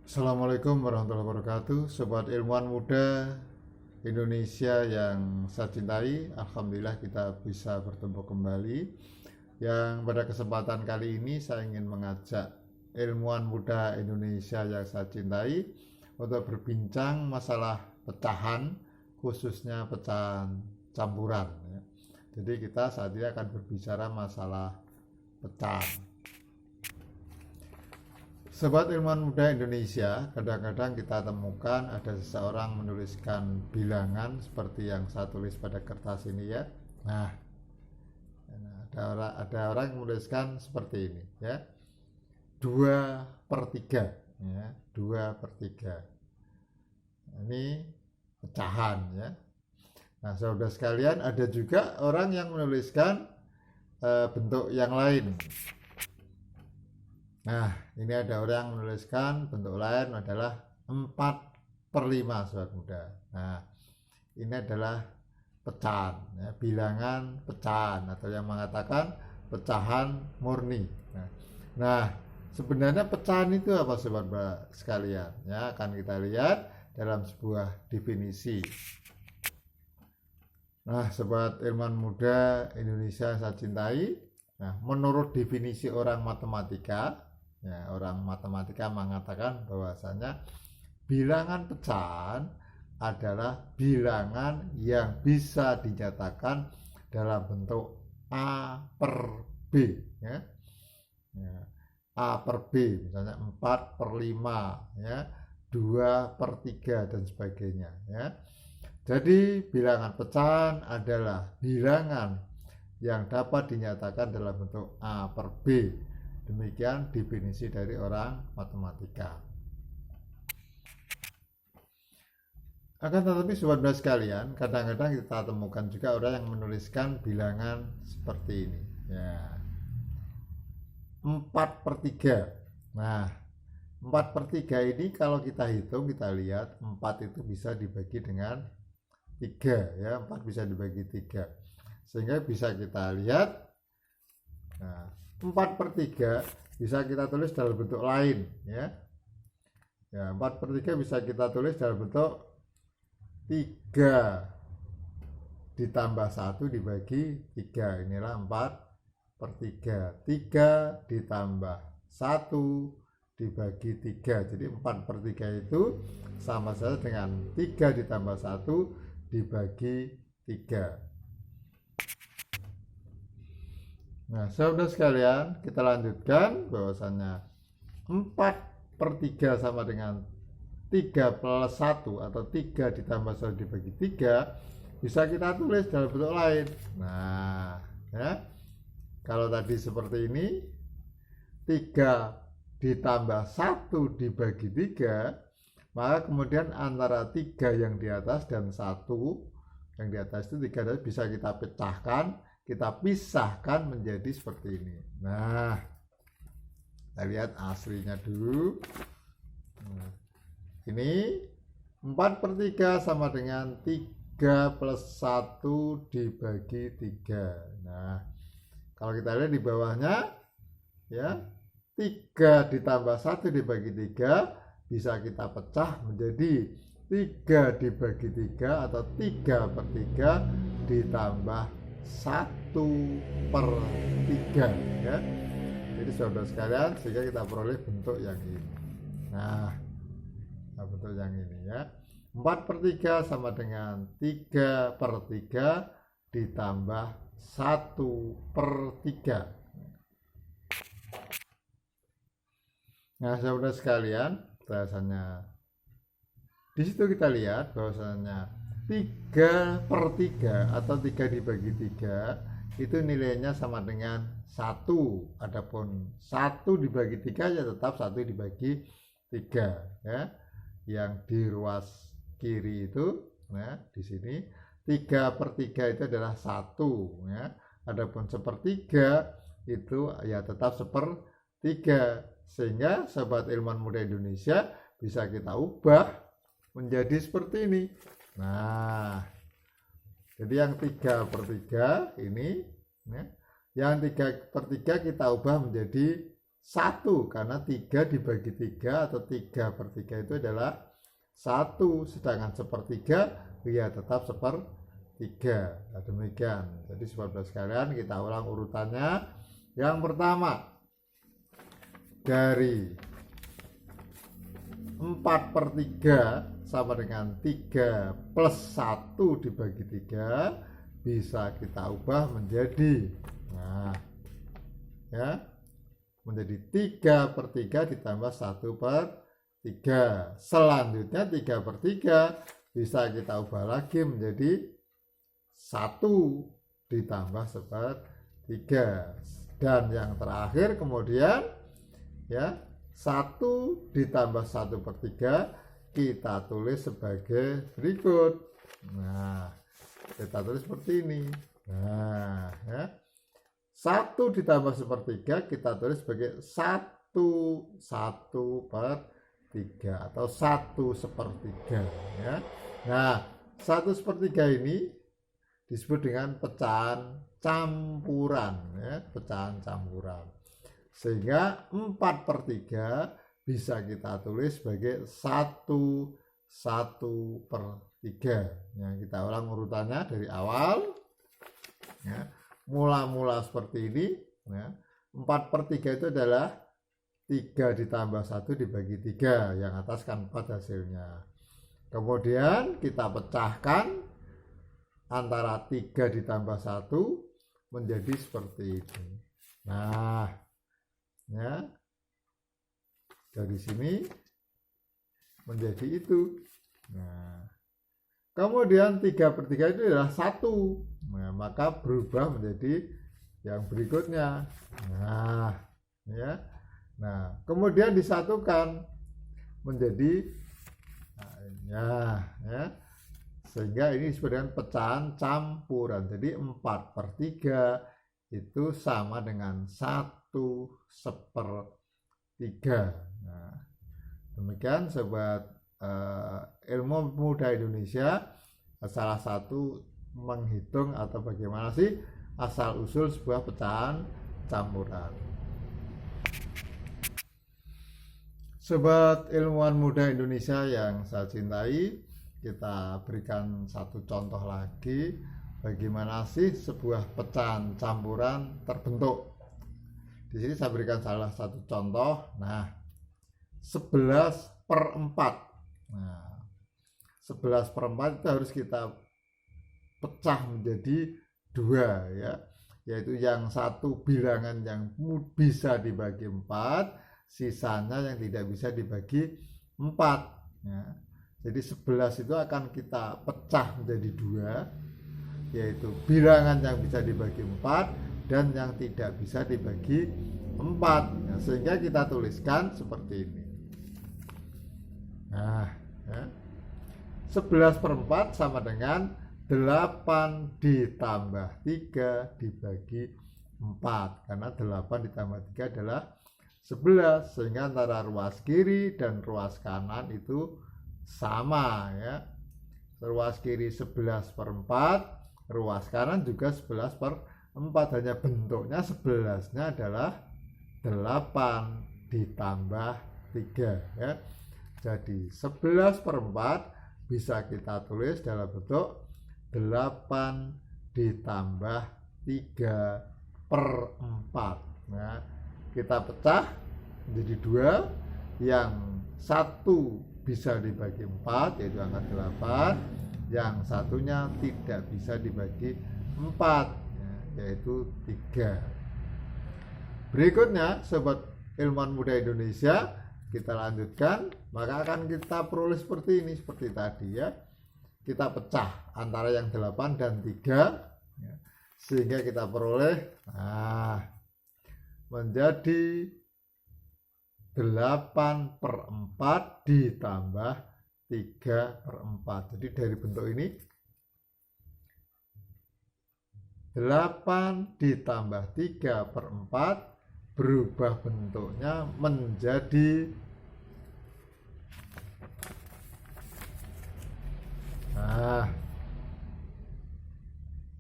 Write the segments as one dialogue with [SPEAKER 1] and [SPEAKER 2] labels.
[SPEAKER 1] Assalamualaikum warahmatullahi wabarakatuh. Sobat ilmuwan muda Indonesia yang saya cintai, Alhamdulillah kita bisa bertemu kembali. Yang pada kesempatan kali ini saya ingin mengajak ilmuwan muda Indonesia yang saya cintai untuk berbincang masalah pecahan, khususnya pecahan campuran. Jadi kita saat ini akan berbicara masalah pecahan. Sobat ilmuwan muda Indonesia, kadang-kadang kita temukan ada seseorang menuliskan bilangan seperti yang saya tulis pada kertas ini ya. Nah, ada orang yang menuliskan seperti ini ya. 2/3 ya, 2/3. Ini pecahan ya. Nah, saudara sekalian, ada juga orang yang menuliskan bentuk yang lain. Nah, ini ada orang yang menuliskan bentuk lain adalah 4/5, sobat muda. Nah, ini adalah pecahan, ya, bilangan pecahan atau yang mengatakan pecahan murni. Nah, sebenarnya pecahan itu apa, sobat sekalian? Ya, akan kita lihat dalam sebuah definisi. Nah, sobat ilmuwan muda Indonesia yang saya cintai, nah, menurut definisi orang matematika, ya, orang matematika mengatakan bahwasanya bilangan pecahan adalah bilangan yang bisa dinyatakan dalam bentuk A per B ya. A per B misalnya 4/5 ya, 2/3 dan sebagainya ya. Jadi bilangan pecahan adalah bilangan yang dapat dinyatakan dalam bentuk A per B. Demikian definisi dari orang matematika. Akan tetapi sobat sekalian, kadang-kadang kita temukan juga orang yang menuliskan bilangan seperti ini ya. 4/3. Nah, 4/3 ini kalau kita hitung, kita lihat 4 itu bisa dibagi dengan 3 ya, 4 bisa dibagi 3. Sehingga bisa kita lihat, nah, 4/3 bisa kita tulis dalam bentuk lain ya. Ya, 4/3 bisa kita tulis dalam bentuk 3 ditambah 1 dibagi 3. Inilah 4/3. 3 ditambah 1 dibagi 3. Jadi 4/3 itu sama saja dengan 3 ditambah 1 dibagi 3. Nah, saudara sekalian, kita lanjutkan bahwasannya 4/3 sama dengan 3+1 atau 3 ditambah 1 dibagi 3 bisa kita tulis dalam bentuk lain. Nah, ya. Kalau tadi seperti ini, 3 ditambah 1 dibagi 3, maka kemudian antara 3 yang di atas dan 1 yang di atas itu 3 bisa kita pecahkan, kita pisahkan menjadi seperti ini. Nah, kita lihat aslinya dulu. Nah, ini 4/3 sama dengan 3+1 dibagi 3. Nah, kalau kita lihat di bawahnya ya, 3 ditambah 1 dibagi 3 bisa kita pecah menjadi 3 dibagi 3 atau 3/3 ditambah 1/3 ya. Jadi saudara sekalian, sehingga kita peroleh bentuk yang ini. Nah, bentuk yang ini ya. 4/3 sama dengan 3/3 ditambah 1/3. Nah, saudara sekalian, bahasanya di situ kita lihat bahwasanya 3/3 atau 3 dibagi 3 itu nilainya sama dengan 1. Adapun 1 dibagi 3 ya tetap 1 dibagi 3 ya. Yang di ruas kiri itu, nah, di sini 3/3 itu adalah 1 ya. Adapun 1/3 itu ya tetap 1/3. Sehingga sobat ilmuwan muda Indonesia bisa kita ubah menjadi seperti ini. Nah, jadi yang 3/3 ini ya, yang 3/3 kita ubah menjadi 1, karena 3 dibagi 3 atau 3/3 itu adalah 1, sedangkan 1/3 ya tetap 1/3. Nah, demikian. Jadi sobat sekalian, kita ulang urutannya. Yang pertama, dari 4/3 sama dengan 3 plus 1 dibagi 3 bisa kita ubah menjadi, nah ya, menjadi 3/3 ditambah 1/3. Selanjutnya 3/3 bisa kita ubah lagi menjadi 1 ditambah 1/3. Dan yang terakhir kemudian ya, 1 ditambah 1/3 kita tulis sebagai berikut. Nah, kita tulis seperti ini. Nah, ya. 1 ditambah 1/3 kita tulis sebagai 1/3 atau 1/3 ya. Nah, 1/3 ini disebut dengan pecahan campuran ya, pecahan campuran. Sehingga 4/3 bisa kita tulis sebagai 1/3 ya. Kita ulang urutannya dari awal ya. Mula-mula seperti ini ya. 4/3 itu adalah 3 ditambah 1 dibagi 3, yang atas kan 4 hasilnya. Kemudian kita pecahkan antara 3 ditambah 1 menjadi seperti ini. Nah, ya, dari sini menjadi itu. Nah, kemudian 3/3 itu adalah 1. Nah, maka berubah menjadi yang berikutnya. Nah, ya. Nah, kemudian disatukan menjadi, nah, ya. Sehingga ini disebut dengan pecahan campuran. Jadi 4/3 itu sama dengan 1/3. Nah, demikian sobat ilmu muda Indonesia, salah satu menghitung atau bagaimana sih asal usul sebuah pecahan campuran. Sobat ilmuwan muda Indonesia yang saya cintai, kita berikan satu contoh lagi bagaimana sih sebuah pecahan campuran terbentuk. Di sini saya berikan salah satu contoh. Nah, 11/4. Nah, 11/4 itu harus kita pecah menjadi 2 ya, yaitu yang satu bilangan yang bisa dibagi 4, sisanya yang tidak bisa dibagi 4 ya. Jadi 11 itu akan kita pecah menjadi 2, yaitu bilangan yang bisa dibagi 4 dan yang tidak bisa dibagi 4 ya, sehingga kita tuliskan seperti ini. Nah ya, 11/4 sama dengan 8 ditambah 3 dibagi 4, karena 8 ditambah 3 adalah 11, sehingga antara ruas kiri dan ruas kanan itu sama ya. Ruas kiri 11/4, ruas kanan juga 11/4, hanya bentuknya 11-nya adalah 8 ditambah 3 ya. Jadi 11/4 bisa kita tulis dalam bentuk 8 ditambah 3/4 ya. Kita pecah menjadi 2, yang satu bisa dibagi 4 yaitu angka 8, yang satunya tidak bisa dibagi 4 ya, yaitu 3. Berikutnya sobat ilmuwan muda Indonesia, kita lanjutkan, maka akan kita peroleh seperti ini, seperti tadi ya. Kita pecah antara yang 8 dan 3 ya, sehingga kita peroleh menjadi 8/4 ditambah 3/4. Jadi dari bentuk ini 8 ditambah 3/4 berubah bentuknya menjadi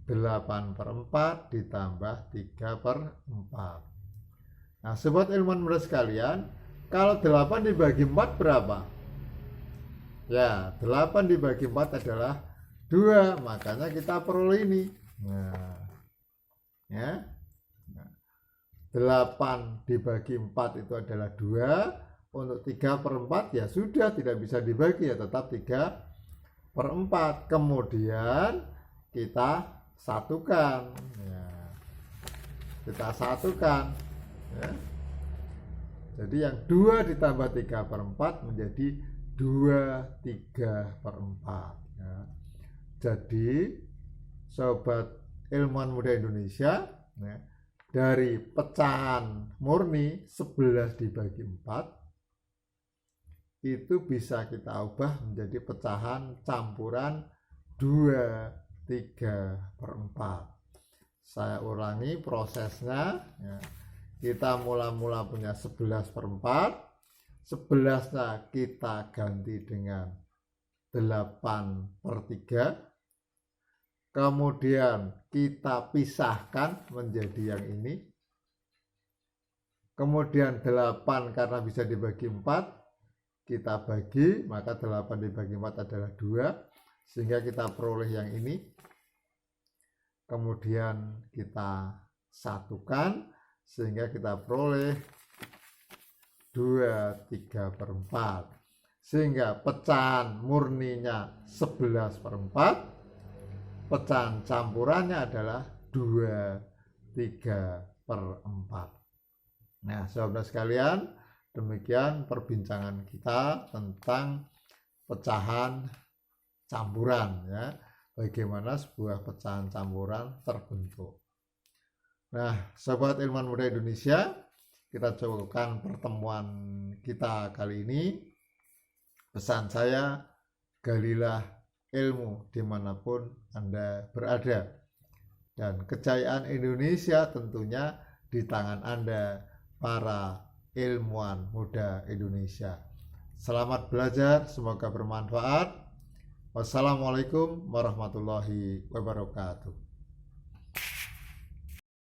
[SPEAKER 1] 8/4 ditambah 3/4. Nah, sobat ilmuwan muda sekalian, kalau 8 dibagi 4 berapa? Ya, 8 dibagi 4 adalah 2, makanya kita peroleh ini. Nah, ya. 8 dibagi 4 itu adalah 2. Untuk 3/4 ya sudah, tidak bisa dibagi, ya tetap 3/4. Kemudian kita satukan. Ya. Kita satukan. Ya. Jadi yang 2 ditambah 3/4 menjadi 2/3/4. Ya. Jadi sobat ilmuwan muda Indonesia, ya, dari pecahan murni 11 dibagi 4 itu bisa kita ubah menjadi pecahan campuran 2/3/4. Saya ulangi prosesnya, ya. Kita mula-mula punya 11/4, 11-nya kita ganti dengan 8/3, kemudian kita pisahkan menjadi yang ini, kemudian 8 karena bisa dibagi 4 kita bagi, maka 8 dibagi 4 adalah 2, sehingga kita peroleh yang ini. Kemudian kita satukan sehingga kita peroleh 2/3/4, sehingga pecahan murninya 11/4, pecahan campurannya adalah 2/3/4. Nah, sahabat sekalian, demikian perbincangan kita tentang pecahan campuran, ya. Bagaimana sebuah pecahan campuran terbentuk. Nah, sobat ilmuwan muda Indonesia, kita cukupkan pertemuan kita kali ini. Pesan saya, galilah ilmu dimanapun Anda berada, dan kejayaan Indonesia tentunya di tangan Anda, para ilmuwan muda Indonesia. Selamat belajar, semoga bermanfaat. Wassalamualaikum warahmatullahi wabarakatuh.